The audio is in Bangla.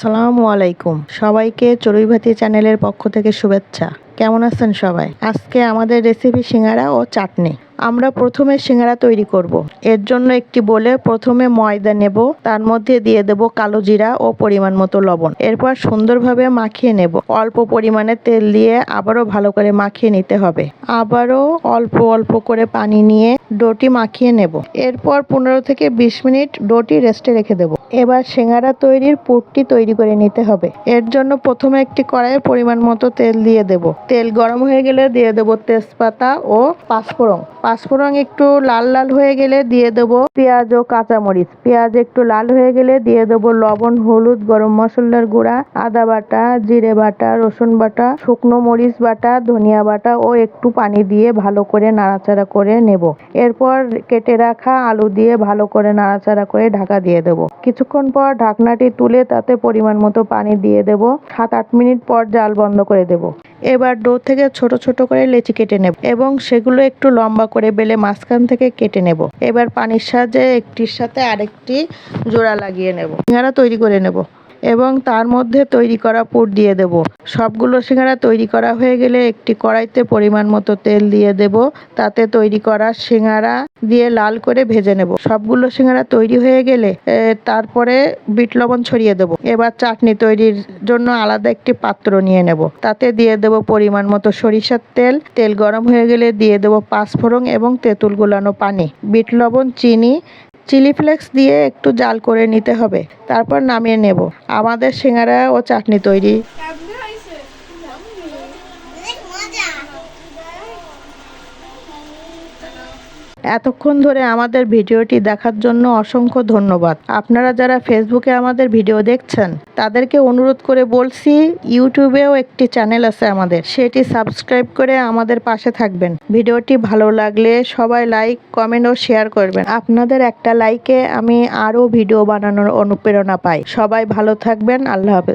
আসসালামু আলাইকুম। সবাইকে চড়ুই ভাতি চ্যানেলের পক্ষ থেকে শুভেচ্ছা। কেমন আছেন সবাই? আজকে আমাদের রেসিপি সিঙ্গারা ও চাটনি। আমরা প্রথমে সিঙ্গারা তৈরি করব। এর জন্য একটি বলে প্রথমে ময়দা নেব, তার মধ্যে দিয়ে দেব কালো জিরা ও পরিমাণ মতো লবণ। এরপর সুন্দরভাবে মাখিয়ে নেব। অল্প পরিমাণে তেল দিয়ে আবারও ভালো করে মাখিয়ে নিতে হবে। আবারও অল্প অল্প করে পানি নিয়ে ডোটি মাখিয়ে নেব। এরপর 15 থেকে 20 মিনিট ডোটি রেস্টে রেখে দেব। এবার সিঙ্গারা তৈরির পুরটি তৈরি করে নিতে হবে। এর জন্য প্রথমে একটি কড়াইয়ে পরিমাণ মতো তেল দিয়ে দেব। তেল গরম হয়ে গেলে দিয়ে দেব তেজপাতা ও পাঁচফোড়ন। পাঁচফোড়ন একটু লাল লাল হয়ে গেলে দিয়ে দেব পেঁয়াজ ও কাঁচামরিচ। পেঁয়াজ একটু লাল হয়ে গেলে দিয়ে দেব লবণ, হলুদ, গরম মশলার গুঁড়া, আদা বাটা, জিরে বাটা, রসুন বাটা, শুকনো মরিচ বাটা, ধনিয়া বাটা ও একটু পানি দিয়ে ভালো করে নাড়াচাড়া করে নেব। এরপর কেটে রাখা আলু দিয়ে ভালো করে নাড়াচাড়া করে ঢাকা দিয়ে দেব। কিছুক্ষণ পর ঢাকনাটি তুলে তাতে পরিমাণ মতো পানি দিয়ে দেব। 7-8 মিনিট পর জাল বন্ধ করে দেব। এবার ডো থেকে ছোট ছোট করে লেচি কেটে নেব এবং সেগুলো একটু লম্বা করে বেলে মাঝখান থেকে কেটে নেব। এবার পানির সাহায্যে একটির সাথে আরেকটি জোড়া লাগিয়ে নেব। সিঙ্গারা তৈরি করে নেব এবং তার মধ্যে তৈরি করা পুর দিয়ে দেব। সবগুলো সিঙ্গারা তৈরি করা হয়ে গেলে একটি কড়াইতে পরিমাণ মতো তেল দিয়ে দেব। তাতে তৈরি করা সিঙ্গারা দিয়ে লাল করে ভেজে নেব। সবগুলো সিঙ্গারা তৈরি হয়ে গেলে তারপরে বিট লবণ ছড়িয়ে দেব। এবার চাটনি তৈরির জন্য আলাদা একটি পাত্র নিয়ে নেব। তাতে দিয়ে দেব পরিমাণ মতো সরিষার তেল। তেল গরম হয়ে গেলে দিয়ে দেব পাঁচফোড়ন এবং তেঁতুল গোলানো পানি, বিট লবণ, চিনি, চিলি ফ্লেক্স দিয়ে একটু জাল করে নিতে হবে। তারপর নামিয়ে নেব। আমাদের সিঙ্গারা ও চাটনি তৈরি। এতক্ষণ ধরে আমাদের ভিডিওটি দেখার জন্য অসংখ্য ধন্যবাদ। আপনারা যারা ফেসবুকে আমাদের ভিডিও দেখছেন তাদেরকে অনুরোধ করে বলছি, ইউটিউবেও একটি চ্যানেল আছে আমাদের, সেটি সাবস্ক্রাইব করে আমাদের পাশে থাকবেন। ভিডিওটি ভালো লাগলে সবাই লাইক, কমেন্ট ও শেয়ার করবেন। আপনাদের একটা লাইকে আমি আরও ভিডিও বানানোর অনুপ্রেরণা পাই। সবাই ভালো থাকবেন। আল্লাহ হাফেজ।